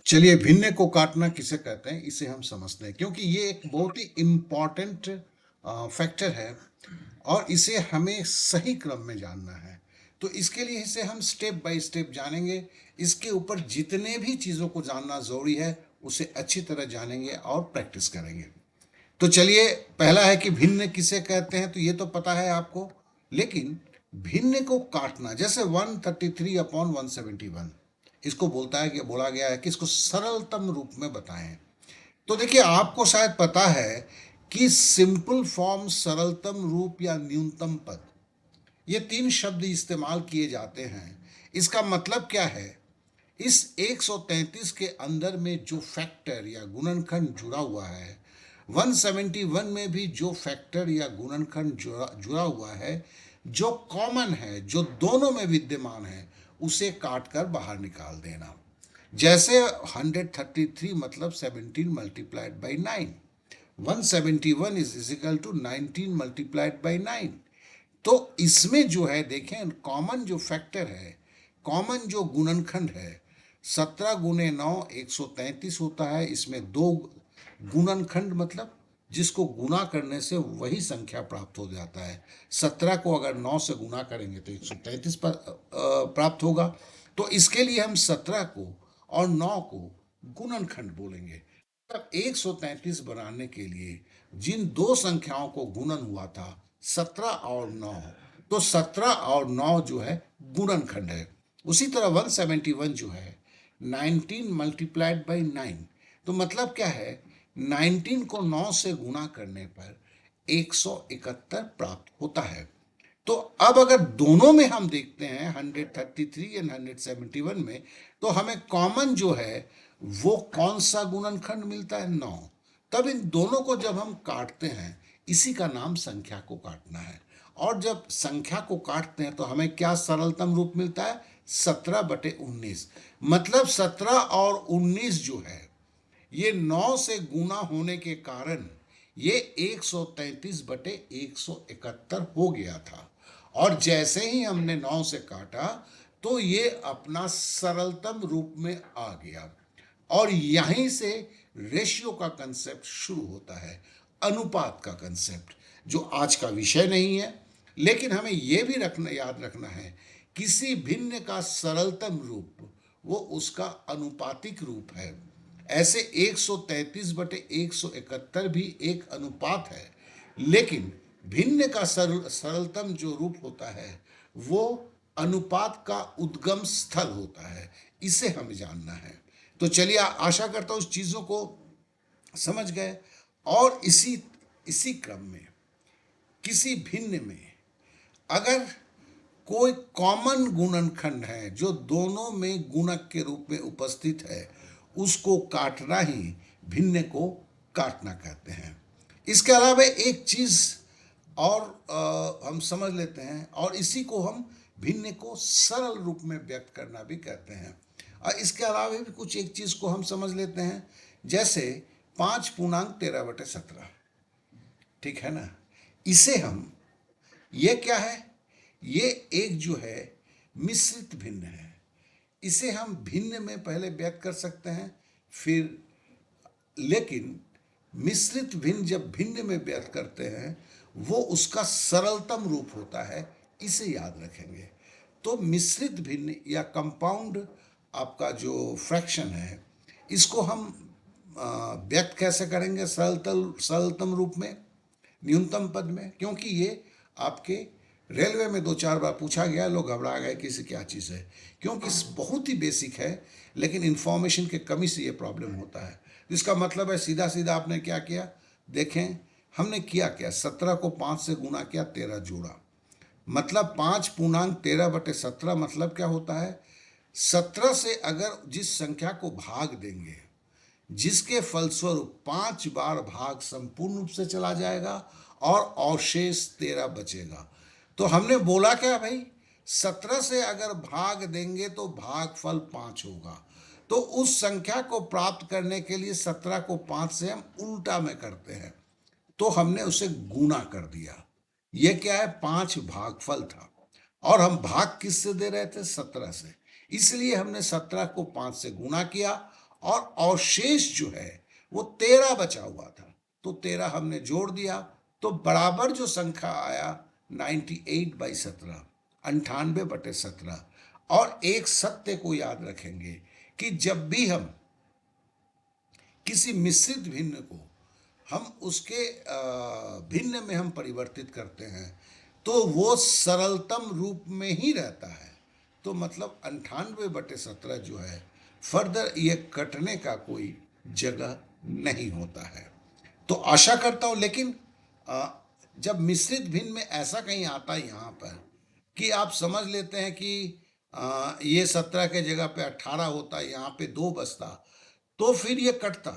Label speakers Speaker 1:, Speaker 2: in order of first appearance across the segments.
Speaker 1: चलिए, भिन्न को काटना किसे कहते हैं इसे हम समझते हैं, क्योंकि ये एक बहुत ही इम्पॉर्टेंट फैक्टर है और इसे हमें सही क्रम में जानना है। तो इसके लिए इसे हम स्टेप बाय स्टेप जानेंगे। इसके ऊपर जितने भी चीज़ों को जानना ज़रूरी है उसे अच्छी तरह जानेंगे और प्रैक्टिस करेंगे। तो चलिए, पहला है कि भिन्न किसे कहते हैं, तो ये तो पता है आपको। लेकिन भिन्न को काटना, जैसे 133/171 इसको बोला गया है कि इसको सरलतम रूप में बताएं। तो देखिए, आपको शायद पता है कि सिंपल फॉर्म, सरलतम रूप या न्यूनतम पद, ये तीन शब्द इस्तेमाल किए जाते हैं। इसका मतलब क्या है? इस 133 के अंदर में जो फैक्टर या गुणनखंड जुड़ा हुआ है, 171 में भी जो फैक्टर या गुणनखंड जुड़ा हुआ है, जो कॉमन है, जो दोनों में विद्यमान है, उसे काट कर बाहर निकाल देना। जैसे 133 मतलब 17 multiplied by 9, 171 is equal to 19 multiplied by 9। तो इसमें जो है, देखें, कॉमन जो फैक्टर है, कॉमन जो गुणनखंड है, 17 × 9 133 होता है। इसमें दो गुणनखंड मतलब जिसको गुना करने से वही संख्या प्राप्त हो जाता है। 17 को अगर 9 से गुना करेंगे तो 133 पर प्राप्त होगा। तो इसके लिए हम 17 को और 9 को गुणनखंड बोलेंगे। अब 133 बनाने के लिए जिन दो संख्याओं को गुणन हुआ था, 17 और 9, तो 17 और 9 जो है गुणनखंड है। उसी तरह 171 जो है 19 मल्टीप्लाइड बाई 9, तो मतलब क्या है, 19 को 9 से गुणा करने पर 171 प्राप्त होता है। तो अब अगर दोनों में हम देखते हैं, 133 एंड 171 में, तो हमें कॉमन जो है वो कौन सा गुणनखंड मिलता है? 9। तब इन दोनों को जब हम काटते हैं, इसी का नाम संख्या को काटना है। और जब संख्या को काटते हैं तो हमें क्या सरलतम रूप मिलता है? 17/19। मतलब 17 और 19 जो है, ये 9 से गुना होने के कारण ये 133/171 हो गया था। और जैसे ही हमने 9 से काटा तो ये अपना सरलतम रूप में आ गया। और यहीं से रेशियो का कंसेप्ट शुरू होता है, अनुपात का कंसेप्ट, जो आज का विषय नहीं है। लेकिन हमें यह भी याद रखना है, किसी भिन्न का सरलतम रूप वो उसका अनुपातिक रूप है। ऐसे 133/171 भी एक अनुपात है। लेकिन भिन्न का सरलतम जो रूप होता है वो अनुपात का उद्गम स्थल होता है। इसे हमें जानना है। तो चलिए, आशा करता हूँ उस चीज़ों को समझ गए। और इसी इसी क्रम में किसी भिन्न में अगर कोई कॉमन गुणनखंड है जो दोनों में गुणक के रूप में उपस्थित है, उसको काटना ही भिन्न को काटना कहते हैं। इसके अलावा एक चीज और हम समझ लेते हैं, और इसी को हम भिन्न को सरल रूप में व्यक्त करना भी कहते हैं। और इसके अलावा भी कुछ एक चीज को हम समझ लेते हैं, जैसे 5 पूर्णांक 13/17, ठीक है ना। इसे हम, ये क्या है? ये एक जो है मिश्रित भिन्न है। इसे हम भिन्न में पहले व्यक्त कर सकते हैं, फिर, लेकिन मिश्रित भिन्न जब भिन्न में व्यक्त करते हैं वो उसका सरलतम रूप होता है। इसे याद रखेंगे। तो मिश्रित भिन्न या कंपाउंड आपका जो फ्रैक्शन है, इसको हम व्यक्त कैसे करेंगे? सरलतम रूप में, न्यूनतम पद में। क्योंकि ये आपके रेलवे में 2-4 बार पूछा गया, लोग घबरा गए कि इसे क्या चीज़ है, क्योंकि बहुत ही बेसिक है। लेकिन इंफॉर्मेशन के कमी से ये प्रॉब्लम होता है। इसका मतलब है, सीधा सीधा आपने क्या किया, देखें हमने किया क्या, 17 को 5 से गुना किया, 13 जोड़ा, मतलब 5 पूर्णांक 13/17 मतलब क्या होता है? 17 से अगर जिस संख्या को भाग देंगे, जिसके फलस्वरूप 5 बार भाग संपूर्ण रूप से चला जाएगा और अवशेष 13 बचेगा। तो हमने बोला क्या भाई, 17 से अगर भाग देंगे तो भागफल 5 होगा। तो उस संख्या को प्राप्त करने के लिए 17 को 5 से हम उल्टा में करते हैं, तो हमने उसे गुना कर दिया। यह क्या है? 5 भागफल था, और हम भाग किससे दे रहे थे? 17 से। इसलिए हमने 17 को 5 से गुना किया और अवशेष जो है वो 13 बचा हुआ था, तो 13 हमने जोड़ दिया, तो बराबर जो संख्या आया 98/17, 98/17। और एक सत्य को याद रखेंगे कि जब भी हम किसी मिश्रित भिन्न को हम उसके भिन्न में हम परिवर्तित करते हैं तो वो सरलतम रूप में ही रहता है। तो मतलब 98/17 जो है फर्दर ये कटने का कोई जगह नहीं होता है। तो आशा करता हूँ, लेकिन अ, जब मिश्रित भिन्न में ऐसा कहीं आता है यहाँ पर कि आप समझ लेते हैं कि ये 17 के जगह पे 18 होता, यहाँ पे 2 बचता, तो फिर ये कटता।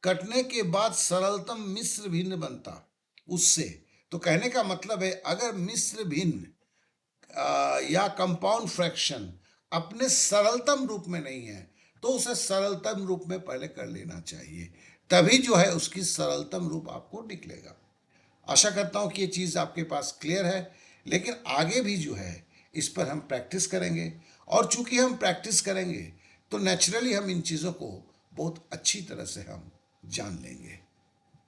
Speaker 1: कटने के बाद सरलतम मिश्र भिन्न बनता उससे। तो कहने का मतलब है अगर मिश्र भिन्न या कंपाउंड फ्रैक्शन अपने सरलतम रूप में नहीं है तो उसे सरलतम रूप में पहले कर लेना चाहिए, तभी जो है उसकी सरलतम रूप आपको निकलेगा। आशा करता हूँ कि ये चीज़ आपके पास क्लियर है, लेकिन आगे भी जो है इस पर हम प्रैक्टिस करेंगे, और चूंकि हम प्रैक्टिस करेंगे तो नेचुरली हम इन चीज़ों को बहुत अच्छी तरह से हम जान लेंगे।